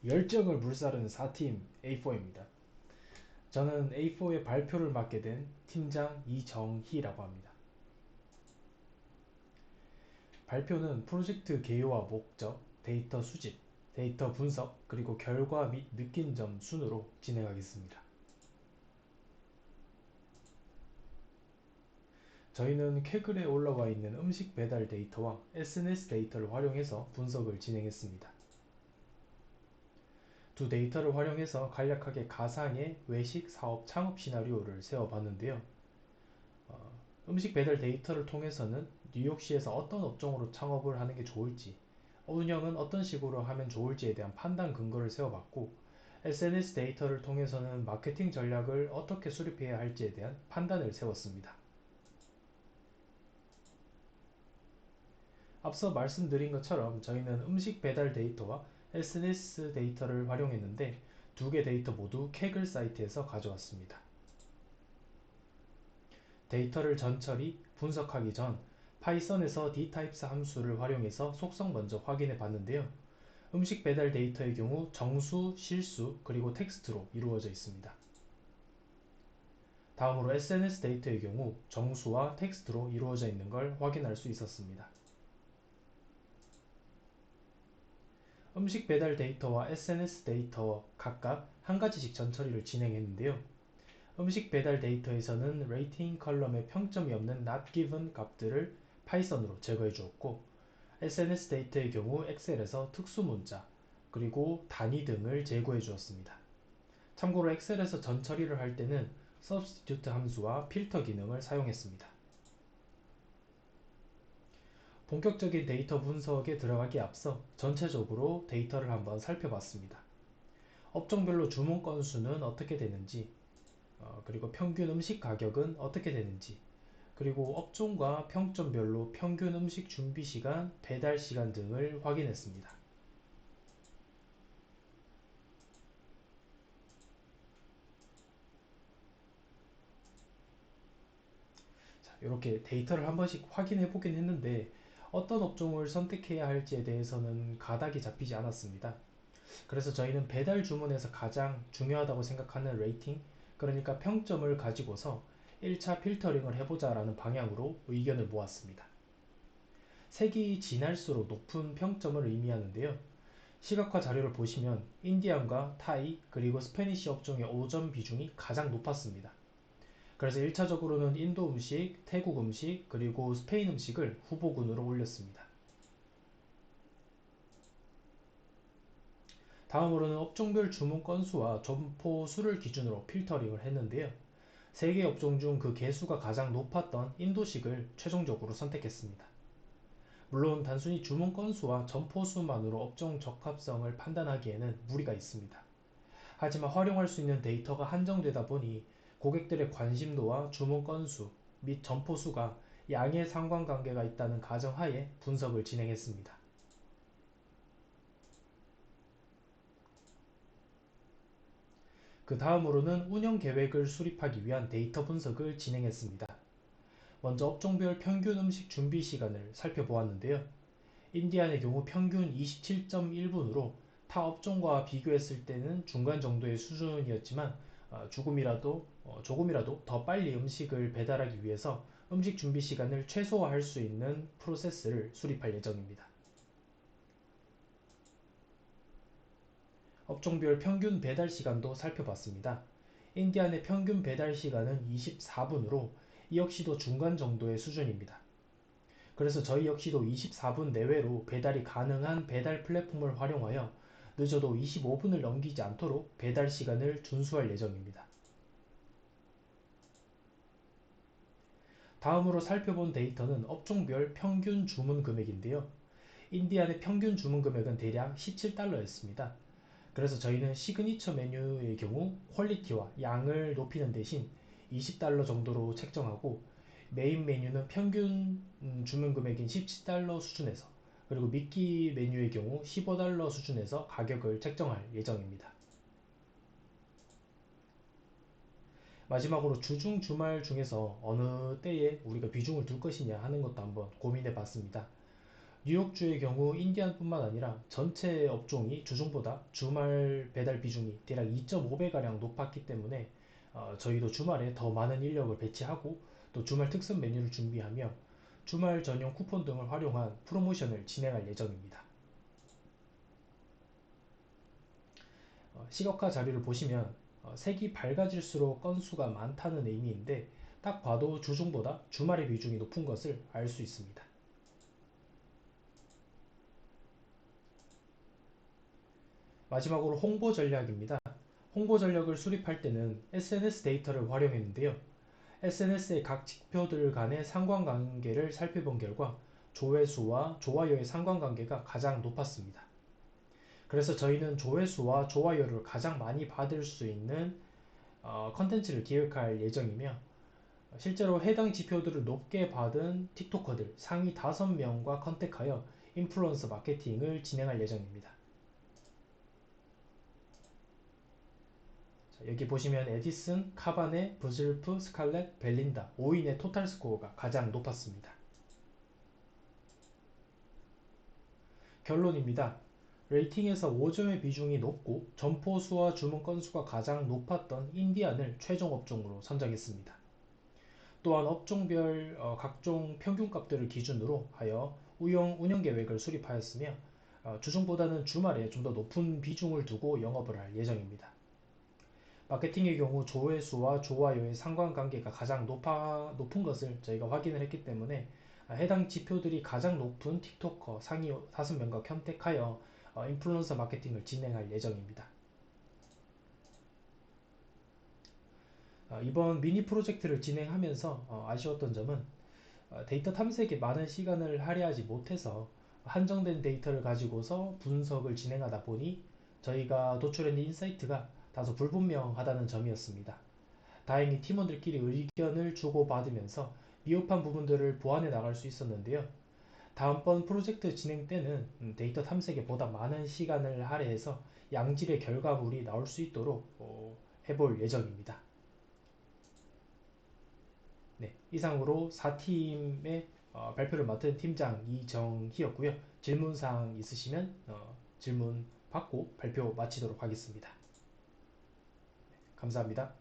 열정을 불사르는 4팀 A4입니다. 저는 A4의 발표를 맡게 된 팀장 이정희라고 합니다. 발표는 프로젝트 개요와 목적, 데이터 수집, 데이터 분석, 그리고 결과 및 느낀 점 순으로 진행하겠습니다. 저희는 캐글에 올라와 있는 음식 배달 데이터와 SNS 데이터를 활용해서 분석을 진행했습니다. 두 데이터를 활용해서 간략하게 가상의 외식 사업 창업 시나리오를 세워봤는데요. 음식 배달 데이터를 통해서는 뉴욕시에서 어떤 업종으로 창업을 하는 게 좋을지, 운영은 어떤 식으로 하면 좋을지에 대한 판단 근거를 세워봤고, SNS 데이터를 통해서는 마케팅 전략을 어떻게 수립해야 할지에 대한 판단을 세웠습니다. 앞서 말씀드린 것처럼 저희는 음식 배달 데이터와 SNS 데이터를 활용했는데 두 개 데이터 모두 캐글 사이트에서 가져왔습니다. 데이터를 전처리, 분석하기 전 파이썬에서 dtypes 함수를 활용해서 속성 먼저 확인해 봤는데요. 음식 배달 데이터의 경우 정수, 실수, 그리고 텍스트로 이루어져 있습니다. 다음으로 SNS 데이터의 경우 정수와 텍스트로 이루어져 있는 걸 확인할 수 있었습니다. 음식 배달 데이터와 SNS 데이터 각각 한 가지씩 전처리를 진행했는데요. 음식 배달 데이터에서는 레이팅 컬럼에 평점이 없는 not given 값들을 파이썬으로 제거해 주었고, SNS 데이터의 경우 엑셀에서 특수 문자, 그리고 단위 등을 제거해 주었습니다. 참고로 엑셀에서 전처리를 할 때는 substitute 함수와 필터 기능을 사용했습니다. 본격적인 데이터 분석에 들어가기에 앞서 전체적으로 데이터를 한번 살펴봤습니다. 업종별로 주문 건수는 어떻게 되는지, 그리고 평균 음식 가격은 어떻게 되는지, 그리고 업종과 평점별로 평균 음식 준비 시간, 배달 시간 등을 확인했습니다. 자, 이렇게 데이터를 한 번씩 확인해 보긴 했는데 어떤 업종을 선택해야 할지에 대해서는 가닥이 잡히지 않았습니다. 그래서 저희는 배달 주문에서 가장 중요하다고 생각하는 레이팅, 그러니까 평점을 가지고서 1차 필터링을 해보자라는 방향으로 의견을 모았습니다. 색이 진할수록 높은 평점을 의미하는데요. 시각화 자료를 보시면 인디안과 타이, 그리고 스페니쉬 업종의 5점 비중이 가장 높았습니다. 그래서 1차적으로는 인도 음식, 태국 음식, 그리고 스페인 음식을 후보군으로 올렸습니다. 다음으로는 업종별 주문 건수와 점포 수를 기준으로 필터링을 했는데요. 3개 업종 중 그 개수가 가장 높았던 인도식을 최종적으로 선택했습니다. 물론 단순히 주문 건수와 점포 수만으로 업종 적합성을 판단하기에는 무리가 있습니다. 하지만 활용할 수 있는 데이터가 한정되다 보니 고객들의 관심도와 주문 건수 및 점포 수가 양의 상관관계가 있다는 가정하에 분석을 진행했습니다. 그 다음으로는 운영 계획을 수립하기 위한 데이터 분석을 진행했습니다. 먼저 업종별 평균 음식 준비 시간을 살펴보았는데요. 인디안의 경우 평균 27.1분으로 타 업종과 비교했을 때는 중간 정도의 수준이었지만 조금이라도 더 빨리 음식을 배달하기 위해서 음식 준비 시간을 최소화할 수 있는 프로세스를 수립할 예정입니다. 업종별 평균 배달 시간도 살펴봤습니다. 인디안의 평균 배달 시간은 24분으로 이 역시도 중간 정도의 수준입니다. 그래서 저희 역시도 24분 내외로 배달이 가능한 배달 플랫폼을 활용하여 늦어도 25분을 넘기지 않도록 배달 시간을 준수할 예정입니다. 다음으로 살펴본 데이터는 업종별 평균 주문 금액인데요. 인디안의 평균 주문 금액은 대략 17달러였습니다. 그래서 저희는 시그니처 메뉴의 경우 퀄리티와 양을 높이는 대신 20달러 정도로 책정하고, 메인 메뉴는 평균 주문 금액인 17달러 수준에서, 그리고 미끼 메뉴의 경우 15달러 수준에서 가격을 책정할 예정입니다. 마지막으로 주중 주말 중에서 어느 때에 우리가 비중을 둘 것이냐 하는 것도 한번 고민해 봤습니다. 뉴욕주의 경우 인디안뿐만 아니라 전체 업종이 주중보다 주말 배달 비중이 대략 2.5배가량 높았기 때문에 저희도 주말에 더 많은 인력을 배치하고 또 주말 특선 메뉴를 준비하며 주말 전용 쿠폰 등을 활용한 프로모션을 진행할 예정입니다. 시각화 자료를 보시면 색이 밝아질수록 건수가 많다는 의미인데 딱 봐도 주중보다 주말의 비중이 높은 것을 알 수 있습니다. 마지막으로 홍보 전략입니다. 홍보 전략을 수립할 때는 SNS 데이터를 활용했는데요. SNS의 각 지표들 간의 상관관계를 살펴본 결과 조회수와 좋아요의 상관관계가 가장 높았습니다. 그래서 저희는 조회수와 좋아요를 가장 많이 받을 수 있는 컨텐츠를 기획할 예정이며 실제로 해당 지표들을 높게 받은 틱토커들 상위 5명과 컨택하여 인플루언서 마케팅을 진행할 예정입니다. 여기 보시면 에디슨, 카바네, 부즐프, 스칼렛, 벨린다 5인의 토탈 스코어가 가장 높았습니다. 결론입니다. 레이팅에서 5점의 비중이 높고 점포 수와 주문 건수가 가장 높았던 인디안을 최종 업종으로 선정했습니다. 또한 업종별 각종 평균값들을 기준으로 하여 운영 계획을 수립하였으며 주중보다는 주말에 좀 더 높은 비중을 두고 영업을 할 예정입니다. 마케팅의 경우 조회수와 좋아요의 상관관계가 가장 높은 것을 저희가 확인을 했기 때문에 해당 지표들이 가장 높은 틱토커 상위 5명과 컨택하여 인플루언서 마케팅을 진행할 예정입니다. 이번 미니 프로젝트를 진행하면서 아쉬웠던 점은 데이터 탐색에 많은 시간을 할애하지 못해서 한정된 데이터를 가지고서 분석을 진행하다 보니 저희가 도출한 인사이트가 다소 불분명하다는 점이었습니다. 다행히 팀원들끼리 의견을 주고받으면서 미흡한 부분들을 보완해 나갈 수 있었는데요. 다음번 프로젝트 진행 때는 데이터 탐색에 보다 많은 시간을 할애해서 양질의 결과물이 나올 수 있도록 해볼 예정입니다. 네, 이상으로 4팀의 발표를 맡은 팀장 이정희였고요. 질문사항 있으시면 질문 받고 발표 마치도록 하겠습니다. 감사합니다.